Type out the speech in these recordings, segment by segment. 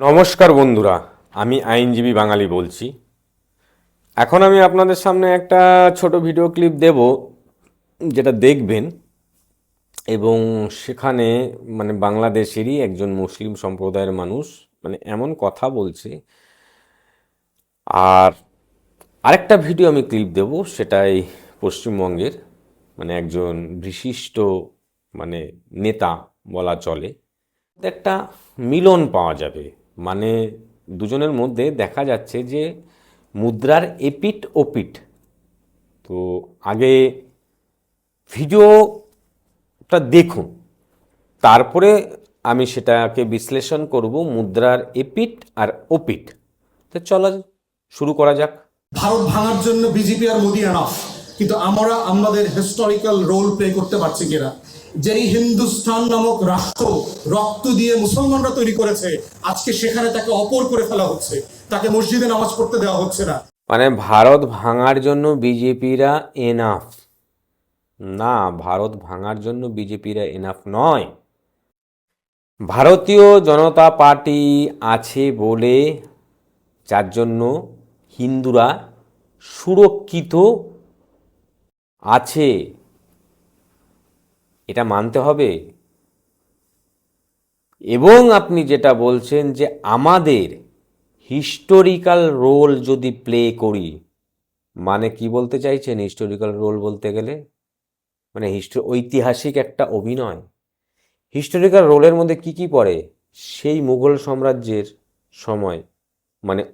নমস্কার বন্ধুরা, আমি আইনজীবী বাঙালি বলছি। এখন আমি আপনাদের সামনে একটা ছোট ভিডিও ক্লিপ দেব, যেটা দেখবেন এবং সেখানে বাংলাদেশেরই একজন মুসলিম সম্প্রদায়ের মানুষ এমন কথা বলছে। আর আরেকটা ভিডিও আমি ক্লিপ দেব, সেটাই পশ্চিমবঙ্গের একজন বিশিষ্ট মানে নেতা বলা চলে। একটা মিলন পাওয়া যাবে, মানে দুজনের মধ্যে দেখা যাচ্ছে যে মুদ্রার এপিঠ ওপিঠ। তো আগে ভিডিওটা দেখুন, তারপরে আমি সেটাকে বিশ্লেষণ করব মুদ্রার এপিঠ আর ওপিঠ। তো চলো শুরু করা যাক। ভারত ভাঙার জন্য বিজেপি আর মোদি এনাফ, কিন্তু আমরা আমাদের হিস্টোরিক্যাল রোল প্লে করতে পারছি কিনা? যেই হিন্দুস্তান নামক রাষ্ট্র রক্ত দিয়ে মুসলমানরা তৈরি করেছে, আজকে সেখানে তাকে অপর করে ফেলা হচ্ছে, তাকে মসজিদে নামাজ পড়তে দেওয়া হচ্ছে না। ভারত ভাঙার জন্য বিজেপিরা এনাফ না, ভারত ভাঙার জন্য বিজেপিরা এনাফ নয়। ভারতীয় জনতা পার্টি আছে বলে, যার জন্য হিন্দুরা সুরক্ষিত আছে, এটা মানতে হবে। এবং আপনি যেটা বলছেন যে আমাদের হিস্টোরিক্যাল রোল যদি প্লে করি, কি বলতে চাইছেন? হিস্টোরিক্যাল রোল বলতে গেলে ঐতিহাসিক একটা অভিনয়। হিস্টোরিক্যাল রোলের মধ্যে কি কি পড়ে? সেই মুঘল সাম্রাজ্যের সময়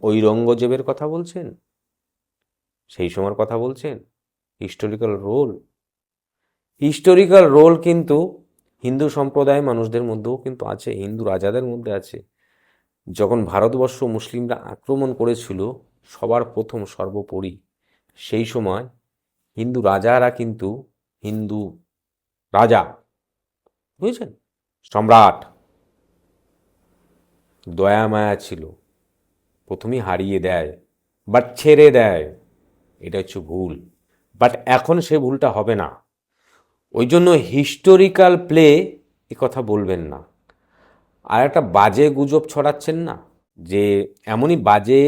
ঔরঙ্গজেবের কথা বলছেন, সেই সময়ের কথা বলছেন? হিস্টোরিক্যাল রোল, হিস্টোরিক্যাল রোল কিন্তু হিন্দু সম্প্রদায়ের মানুষদের মধ্যেও কিন্তু আছে, হিন্দু রাজাদের মধ্যে আছে। যখন ভারতবর্ষ মুসলিমরা আক্রমণ করেছিল সবার প্রথম সর্বোপরি, সেই সময় হিন্দু রাজারা কিন্তু হিন্দু রাজা, বুঝেছেন, সম্রাট, দয়া মায়া ছিল, প্রথমেই হারিয়ে দেয় বাট ছেড়ে দেয়। এটা হচ্ছে ভুল, বাট এখন সে ভুলটা হবে না। ওই জন্য হিস্টোরিক্যাল প্লে এ কথা বলবেন না। আর একটা বাজে গুজব ছড়াচ্ছেন না, যে এমনই বাজে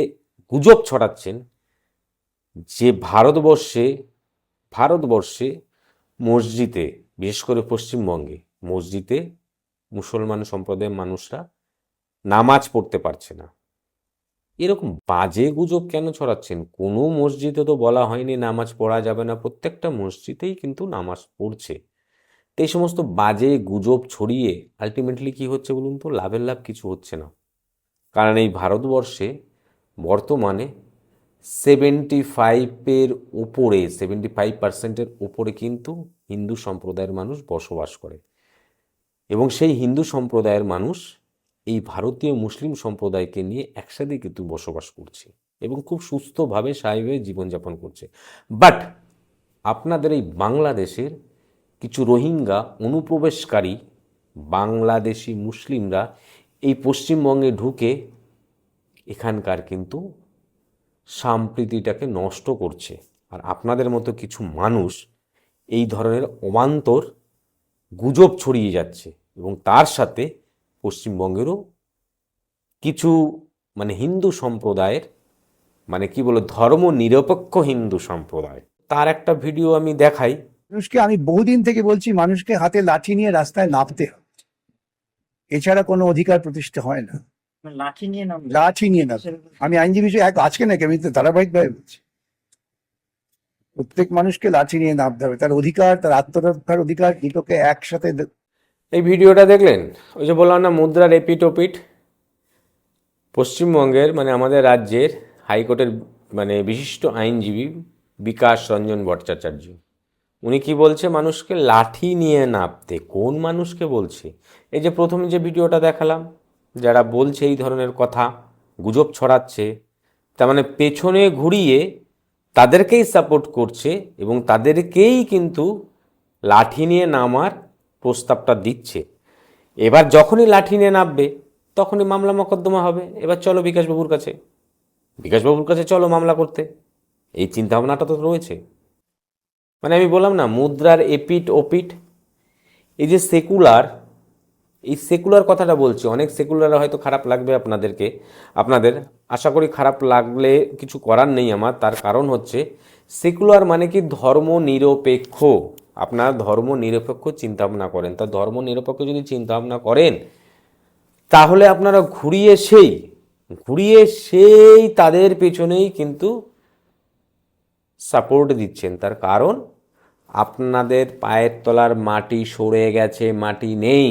গুজব ছড়াচ্ছেন যে ভারতবর্ষে মসজিদে, বিশেষ করে পশ্চিমবঙ্গে মসজিদে মুসলমান সম্প্রদায়ের মানুষরা নামাজ পড়তে পারছে না। এরকম বাজে গুজব কেন ছড়াচ্ছেন? কোনো মসজিদে তো বলা হয়নি নামাজ পড়া যাবে না, প্রত্যেকটা মসজিদেই কিন্তু নামাজ পড়ছে। তো এই সমস্ত বাজে গুজব ছড়িয়ে আলটিমেটলি কি হচ্ছে বলুন তো? লাভের লাভ কিছু হচ্ছে না। কারণ এই ভারতবর্ষে বর্তমানে 75% উপরে কিন্তু হিন্দু সম্প্রদায়ের মানুষ বসবাস করে, এবং সেই হিন্দু সম্প্রদায়ের মানুষ এই ভারতীয় মুসলিম সম্প্রদায়কে নিয়ে একসাথে কিন্তু বসবাস করছে এবং খুব সুস্থভাবে স্বাভাবিক জীবনযাপন করছে। বাট আপনাদের এই বাংলাদেশের কিছু রোহিঙ্গা অনুপ্রবেশকারী বাংলাদেশি মুসলিমরা এই পশ্চিমবঙ্গে ঢুকে এখানকার কিন্তু সম্প্রীতিটাকে নষ্ট করছে। আর আপনাদের মতো কিছু মানুষ এই ধরনের অবান্তর গুজব ছড়িয়ে যাচ্ছে, এবং তার সাথে পশ্চিমবঙ্গেরও কিছু হিন্দু সম্প্রদায়ের কি বলো, ধর্ম নিরপেক্ষ হিন্দু সম্প্রদায়, তার একটা ভিডিও আমি দেখাই। মানুষকে আমি বহুদিন থেকে বলছি, মানুষকে হাতে লাঠি নিয়ে রাস্তায় নামতে হবে, এছাড়া কোনো অধিকার প্রতিষ্ঠা হয় না। লাঠি নিয়ে না, আমি আইনজীবী আজকে নাকি, আমি তো ধারাবাহিকভাবে বলছি, প্রত্যেক মানুষকে লাঠি নিয়ে নামতে হবে। তার অধিকার, তার আত্মরক্ষার অধিকার, দুটোকে একসাথে। এই ভিডিওটা দেখলেন? ওই যে বললাম না, মুদ্রার এপিঠ ওপিঠ। পশ্চিমবঙ্গের আমাদের রাজ্যের হাইকোর্টের বিশিষ্ট আইনজীবী বিকাশ রঞ্জন ভট্টাচার্য, উনি কি বলছে? মানুষকে লাঠি নিয়ে নামতে। কোন মানুষকে বলছে? এই যে প্রথমে যে ভিডিওটা দেখালাম, যারা বলছে এই ধরনের কথা, গুজব ছড়াচ্ছে, তার পেছনে ঘুরিয়ে তাদেরকেই সাপোর্ট করছে এবং তাদেরকেই কিন্তু লাঠি নিয়ে নামার প্রস্তাবটা দিচ্ছে। এবার যখনই লাঠি নিয়ে নামবে তখনই মামলা মোকদ্দমা হবে। এবার চলো বিকাশবাবুর কাছে চলো মামলা করতে, এই চিন্তাভাবনাটা তো রয়েছে। আমি বললাম না, মুদ্রার এপিঠ ওপিঠ। এই যে সেকুলার, এই সেকুলার কথাটা বলছি, অনেক সেকুলার হয়তো খারাপ লাগবে আপনাদের আশা করি খারাপ লাগলে কিছু করার নেই আমার। তার কারণ হচ্ছে সেকুলার মানে কি ধর্ম নিরপেক্ষ। আপনারা ধর্ম নিরপেক্ষ চিন্তাভাবনা করেন, তা ধর্ম নিরপেক্ষ যদি চিন্তাভাবনা করেন তাহলে আপনারা ঘুরিয়ে সেই তাদের পেছনেই কিন্তু সাপোর্ট দিচ্ছেন। তার কারণ আপনাদের পায়ের তলার মাটি সরে গেছে, মাটি নেই,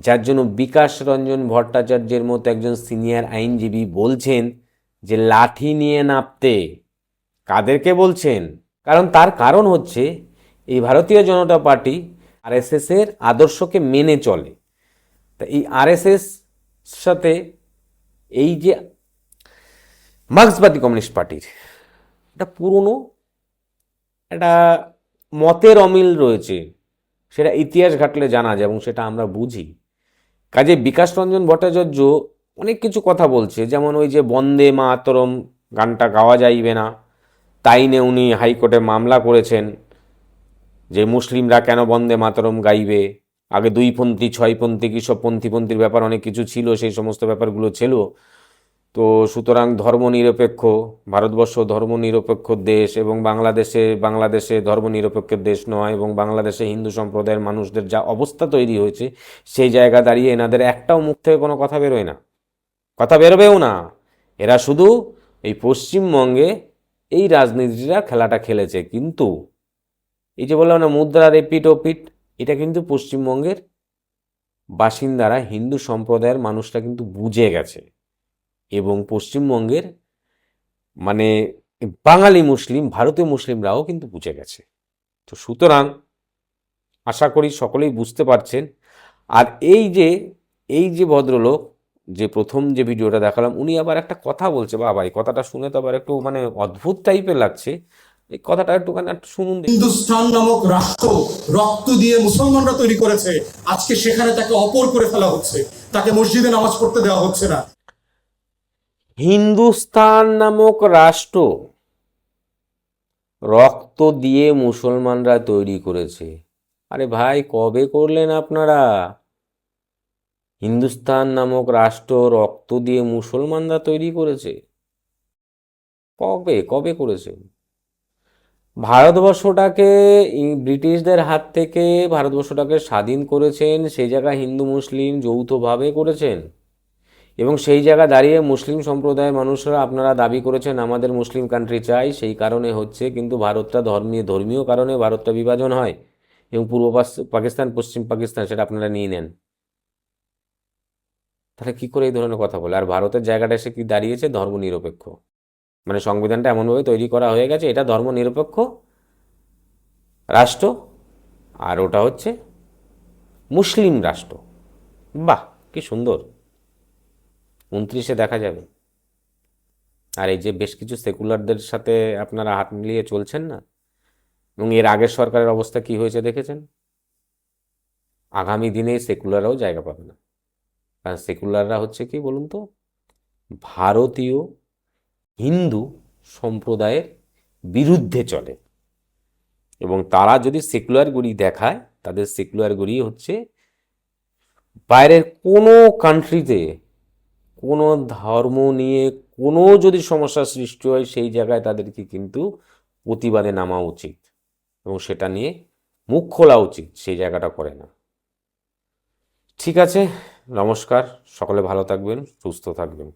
যার জন্য বিকাশ রঞ্জন ভট্টাচার্যের মতো একজন সিনিয়র আইনজীবী বলছেন যে লাঠি নিয়ে নামতে। কাদেরকে বলছেন? তার কারণ হচ্ছে এই ভারতীয় জনতা পার্টি আরএসএস এর আদর্শকে মেনে চলে। তা এই আরএসএস সাথে এই যে মার্ক্সবাদী কমিউনিস্ট পার্টির একটা পুরনো একটা মতের অমিল রয়েছে, সেটা ইতিহাস ঘাটলে জানা যায় এবং সেটা আমরা বুঝি। কাজে বিকাশ রঞ্জন ভট্টাচার্য অনেক কিছু কথা বলছে, যেমন ওই যে বন্দে মাতরম গানটা গাওয়া যাইবে না, তাই নিয়ে উনি হাইকোর্টে মামলা করেছেন যে মুসলিমরা কেন বন্দে মাতরম গাইবে। আগে 2পন্থী 6পন্থী কী সব পন্থীর ব্যাপার অনেক কিছু ছিল, সেই সমস্ত ব্যাপারগুলো ছিল। তো সুতরাং ধর্মনিরপেক্ষ ভারতবর্ষ ধর্মনিরপেক্ষ দেশ এবং বাংলাদেশে ধর্মনিরপেক্ষ দেশ নয়, এবং বাংলাদেশে হিন্দু সম্প্রদায়ের মানুষদের যা অবস্থা তৈরি হয়েছে সেই জায়গা দাঁড়িয়ে এনাদের একটাও মুখ থেকে কোনো কথা বেরোয় না, কথা বেরোবেও না। এরা শুধু এই পশ্চিমবঙ্গে এই রাজনীতিটা খেলাটা খেলেছে। কিন্তু এই যে বললাম না মুদ্রার এপিট ওপিট, এটা কিন্তু পশ্চিমবঙ্গের বাসিন্দারা হিন্দু সম্প্রদায়ের মানুষরা কিন্তু বুঝে গেছে, এবং পশ্চিমবঙ্গের মানে বাঙালি মুসলিম ভারতীয় মুসলিমরাও কিন্তু বুঝে গেছে। তো সুতরাং আশা করি সকলেই বুঝতে পারছেন। আর এই যে ভদ্রলোক যে প্রথম যে ভিডিওটা দেখালাম, উনি আবার একটা কথা বলছে, বাবা এই কথাটা শুনে তো আবার একটু মানে অদ্ভুত টাইপের লাগছে। এই কথাটা একটুখানি একটু শুনুন। হিন্দুস্তান নামক রাষ্ট্র রক্ত দিয়ে মুসলমানরা তৈরি করেছে, আজকে সেখানে তাকে অপর করে ফেলা হচ্ছে, তাকে মসজিদে নামাজ পড়তে দেওয়া হচ্ছে না। হিন্দুস্তান নামক রাষ্ট্র রক্ত দিয়ে মুসলমানরা তৈরি করেছে। আরে ভাই কবে করলেন আপনারা? হিন্দুস্তান নামক রাষ্ট্র রক্ত দিয়ে মুসলমানরা তৈরি করেছে? কবে করেছে? ভারতবর্ষটাকে ব্রিটিশদের হাত থেকে ভারতবর্ষটাকে স্বাধীন করেছেন, সেই জায়গায় হিন্দু মুসলিম যৌথভাবে করেছেন, এবং সেই জায়গা দাঁড়িয়ে মুসলিম সম্প্রদায়ের মানুষরা আপনারা দাবি করেছেন আমাদের মুসলিম কান্ট্রি চাই। সেই কারণে হচ্ছে কিন্তু ভারতটা ধর্মীয় কারণে ভারতটা বিভাজন হয়, এবং পূর্ব পাকিস্তান পশ্চিম পাকিস্তান সেটা আপনারা নিয়ে নেন। তাহলে কি করে এই ধরনের কথা বলে? আর ভারতের জায়গাটা এসে কি দাঁড়িয়েছে? ধর্মনিরপেক্ষ। মানে সংবিধানটা এমনভাবে তৈরি করা হয়ে গেছে এটা ধর্মনিরপেক্ষ রাষ্ট্র, আর ওটা হচ্ছে মুসলিম রাষ্ট্র। বাহ কি সুন্দর! 29-এ দেখা যাবে। আর এই যে বেশ কিছু সেকুলারদের সাথে আপনারা হাত মিলিয়ে চলছেন না, এবং এর আগের সরকারের অবস্থা কি হয়েছে দেখেছেন। আগামী দিনে সেকুলাররাও জায়গা পাবে না, কারণ সেকুলাররা হচ্ছে কি বলুন তো, ভারতীয় হিন্দু সম্প্রদায়ের বিরুদ্ধে চলে, এবং তারা যদি সেকুলারগুলি দেখায় তাদের সেকুলারগুলি হচ্ছে বাইরের কোনো কান্ট্রিতে কোনো ধর্ম নিয়ে কোনো যদি সমস্যার সৃষ্টি হয় সেই জায়গায় তাদেরকে কিন্তু প্রতিবাদে নামা উচিত, এবং সেটা নিয়ে মুখ খোলা উচিত। সেই জায়গাটা করে না। ঠিক আছে, নমস্কার, সকলে ভালো থাকবেন, সুস্থ থাকবেন।